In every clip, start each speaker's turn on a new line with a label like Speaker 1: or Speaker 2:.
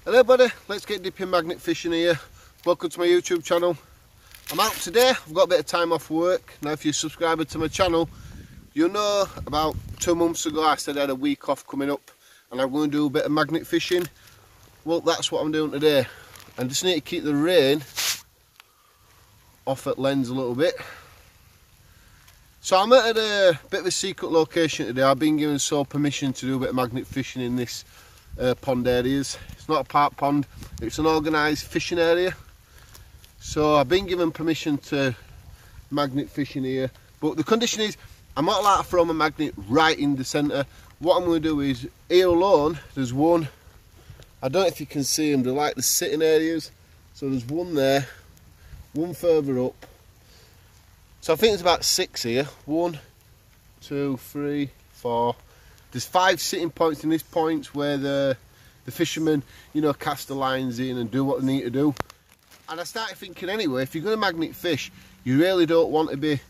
Speaker 1: Hello buddy, let's get dipping magnet fishing here. Welcome to my YouTube channel. I'm out today, I've got a bit of time off work. Now if you're a subscriber to my channel, you'll know about 2 months ago I said I had a week off coming up and I'm going to do a bit of magnet fishing. Well, that's what I'm doing today. I just need to keep the rain off at lens a little bit. So I'm at a bit of a secret location today. I've been given sole permission to do a bit of magnet fishing in this pond areas. It's not a park pond, it's an organised fishing area. So I've been given permission to magnet fishing here, but the condition is I'm not allowed to throw my magnet right in the centre. What I'm going to do is, here alone, there's one, I don't know if you can see them, they're like the sitting areas. So there's one there, one further up. So I think there's about 6 here. 1, 2, 3, 4. There's 5 sitting points in this point where the fishermen, you know, cast the lines in and do what they need to do. And I started thinking anyway, if you're going to magnet fish, you really don't want to be,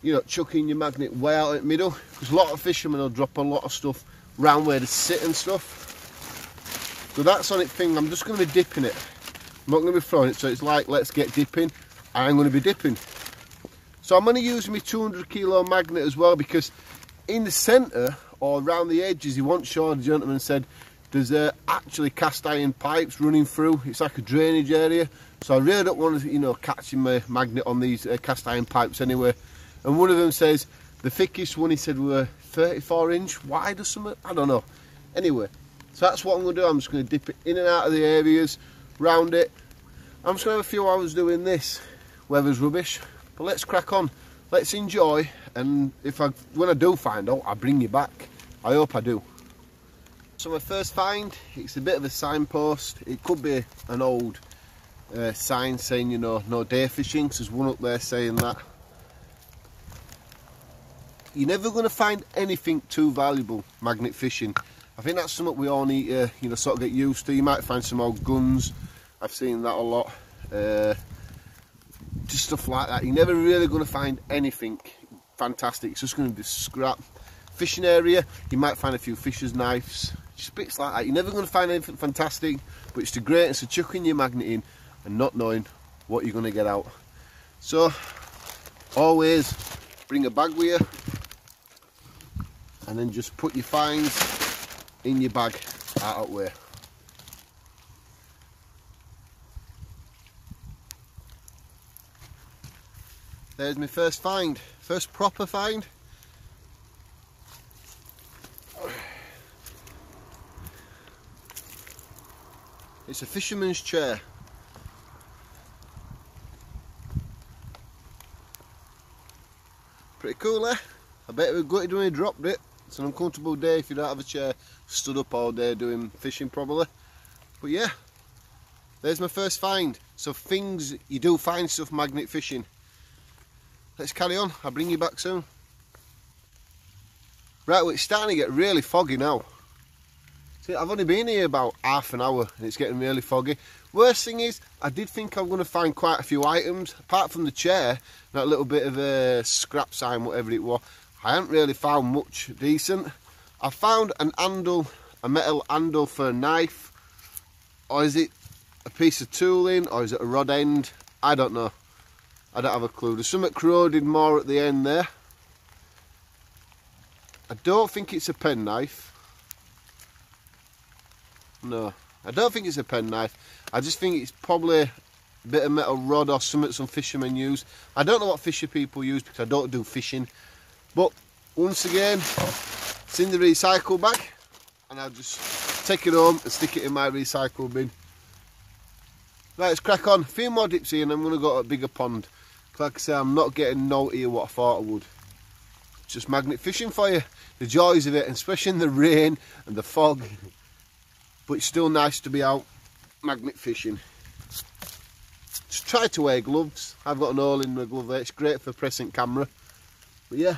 Speaker 1: you know, chucking your magnet way out in the middle, because a lot of fishermen will drop a lot of stuff round where they sit and stuff. So that's on it thing. I'm just going to be dipping it. I'm not going to be throwing it, so it's like, let's get dipping. I'm going to be dipping. So I'm going to use my 200 kilo magnet as well, because in the centre or around the edges, he once showed, the gentleman said, there's actually cast iron pipes running through. It's like a drainage area. So I really don't want to, you know, catching my magnet on these cast iron pipes anyway. And one of them says, the thickest one, he said, were 34-inch wide or something. I don't know. Anyway, so that's what I'm going to do. I'm just going to dip it in and out of the areas, round it. I'm just going to have a few hours doing this. Weather's rubbish. But let's crack on, let's enjoy, and when I do find out, I'll bring you back. I hope I do. So my first find, it's a bit of a signpost. It could be an old sign saying, you know, no day fishing, so there's one up there saying that. You're never going to find anything too valuable magnet fishing. I think that's something we all need to, you know, sort of get used to. You might find some old guns, I've seen that a lot. Just stuff like that. You're never really going to find anything fantastic. It's just going to be scrap. Fishing area, you might find a few fisher's knives, just bits like that. You're never going to find anything fantastic, but it's the greatness of chucking your magnet in and not knowing what you're going to get out. So always bring a bag with you and then just put your finds in your bag out of the way. There's my first find, first proper find. It's a fisherman's chair. Pretty cool, eh? I bet it was gutted when he dropped it. It's an uncomfortable day if you don't have a chair stood up all day doing fishing probably. But yeah, there's my first find. So things, you do find stuff magnet fishing. Let's carry on, I'll bring you back soon. Right, well, it's starting to get really foggy now. See, I've only been here about half an hour and it's getting really foggy. Worst thing is, I did think I'm going to find quite a few items. Apart from the chair, that little bit of a scrap sign, whatever it was, I haven't really found much decent. I found an handle, a metal handle for a knife. Or is it a piece of tooling, or is it a rod end? I don't know. I don't have a clue. There's something corroded more at the end there. I don't think it's a penknife. No, I don't think it's a penknife. I just think it's probably a bit of metal rod or something some fishermen use. I don't know what fisher people use because I don't do fishing. But once again, it's in the recycle bag and I'll just take it home and stick it in my recycle bin. Right, let's crack on. A few more dips here and I'm going to go to a bigger pond. Like I say, I'm not getting no here what I thought I would. Just magnet fishing for you. The joys of it, especially in the rain and the fog. But it's still nice to be out magnet fishing. Just try to wear gloves. I've got an hole in my glove there. It's great for pressing camera. But yeah,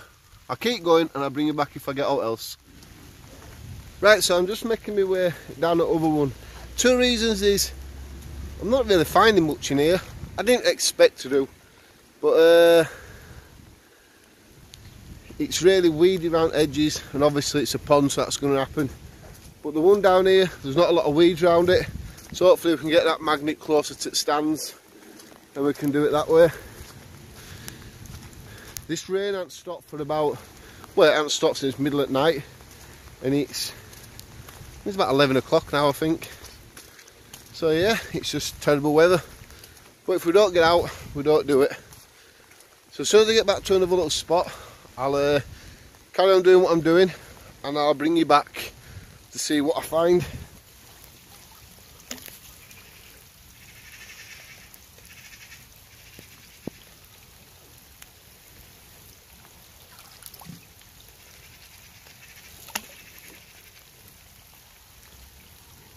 Speaker 1: I'll keep going and I'll bring you back if I get out else. Right, so I'm just making my way down the other one. 2 reasons is, I'm not really finding much in here. I didn't expect to do. But it's really weedy around edges and obviously it's a pond, so that's going to happen. But the one down here, there's not a lot of weeds around it. So hopefully we can get that magnet closer to the stands and we can do it that way. This rain hasn't stopped for about, well, it hasn't stopped since middle at night, and it's about 11 o'clock now, I think. So yeah, it's just terrible weather. But if we don't get out, we don't do it. So as soon as I get back to another little spot, I'll carry on doing what I'm doing, and I'll bring you back to see what I find.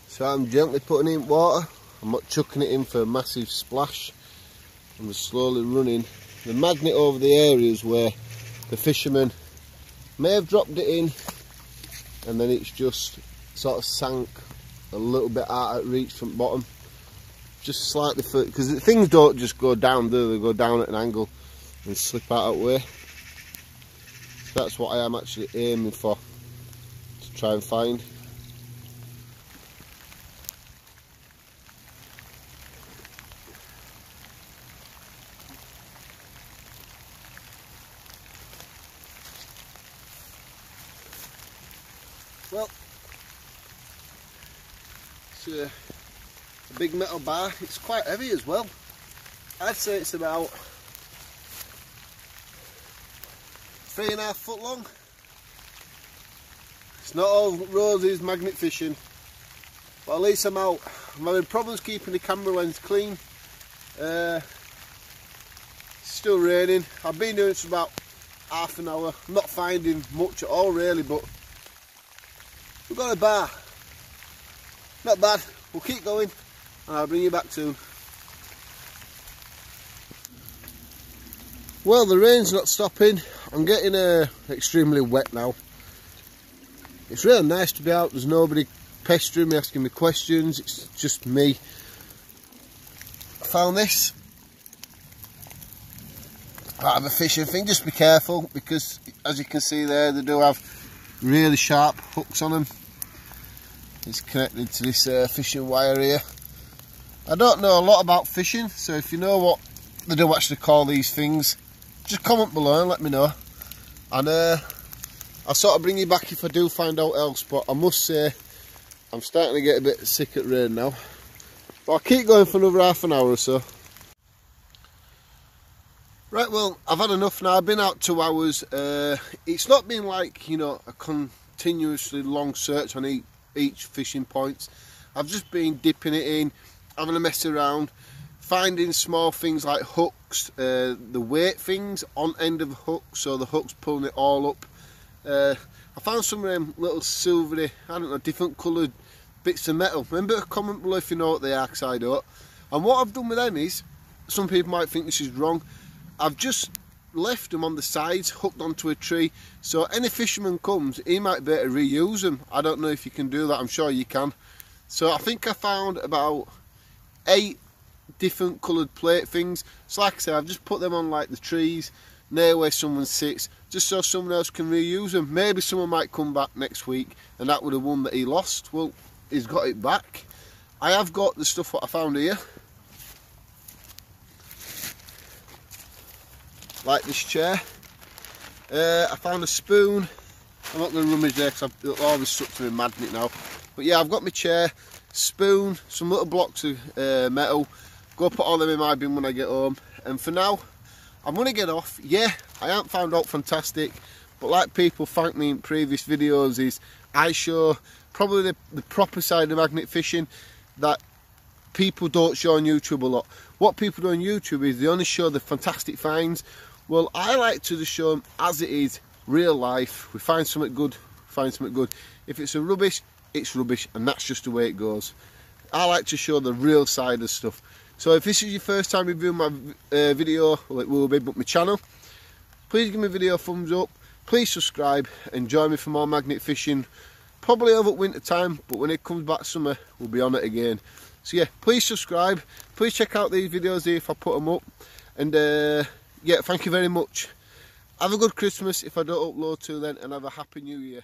Speaker 1: So I'm gently putting it in water. I'm not chucking it in for a massive splash. I'm just slowly running the magnet over the areas where the fishermen may have dropped it in, and then it's just sort of sank a little bit out at reach from the bottom. Just slightly, because things don't just go down, do they? They go down at an angle and slip out that way. So that's what I am actually aiming for, to try and find. Well, it's a big metal bar. It's quite heavy as well. I'd say it's about 3.5 foot long. It's not all roses magnet fishing, but at least I'm out. I'm having problems keeping the camera lens clean. It's still raining. I've been doing it for about half an hour. I'm not finding much at all really, but we've got a bar. Not bad. We'll keep going and I'll bring you back soon. Well, the rain's not stopping. I'm getting extremely wet now. It's really nice to be out. There's nobody pestering me, asking me questions. It's just me. I found this. Part of a fishing thing. Just be careful, because as you can see there, they do have really sharp hooks on them. It's connected to this fishing wire here. I don't know a lot about fishing, so if you know what they do actually call these things, just comment below and let me know. And I'll sort of bring you back if I do find out else, but I must say I'm starting to get a bit sick at rain now. But I'll keep going for another half an hour or so. Right, well, I've had enough now. I've been out 2 hours. It's not been like, you know, a continuously long search on each fishing point. I've just been dipping it in, having a mess around, finding small things like hooks, the weight things on end of the hook, so the hook's pulling it all up. I found some of them little silvery, I don't know, different coloured bits of metal. Remember, comment below if you know what they are, because I don't. And what I've done with them is, some people might think this is wrong, I've just left them on the sides, hooked onto a tree, so any fisherman comes, he might be able to reuse them. I don't know if you can do that, I'm sure you can. So I think I found about 8 different coloured plate things. So like I said, I've just put them on like the trees, near where someone sits, just so someone else can reuse them. Maybe someone might come back next week and that would have one that he lost. Well, he's got it back. I have got the stuff what I found here. Like this chair. I found a spoon. I'm not going to rummage there because it'll always stuck to my magnet now. But yeah, I've got my chair, spoon, some little blocks of metal. Go put all them in my bin when I get home. And for now, I'm going to get off. Yeah, I haven't found out fantastic, but like people thank me in previous videos, is I show probably the proper side of magnet fishing that people don't show on YouTube a lot. What people do on YouTube is they only show the fantastic finds. Well, I like to just show them as it is, real life. We find something good, find something good. If it's a rubbish, it's rubbish, and that's just the way it goes. I like to show the real side of stuff. So if this is your first time reviewing my video, well, it will be, but my channel, please give me a video a thumbs up, please subscribe and join me for more magnet fishing, probably over winter time, but when it comes back summer, we'll be on it again. So yeah, please subscribe, please check out these videos here if I put them up, and yeah, thank you very much. Have a good Christmas if I don't upload till then, and have a happy new year.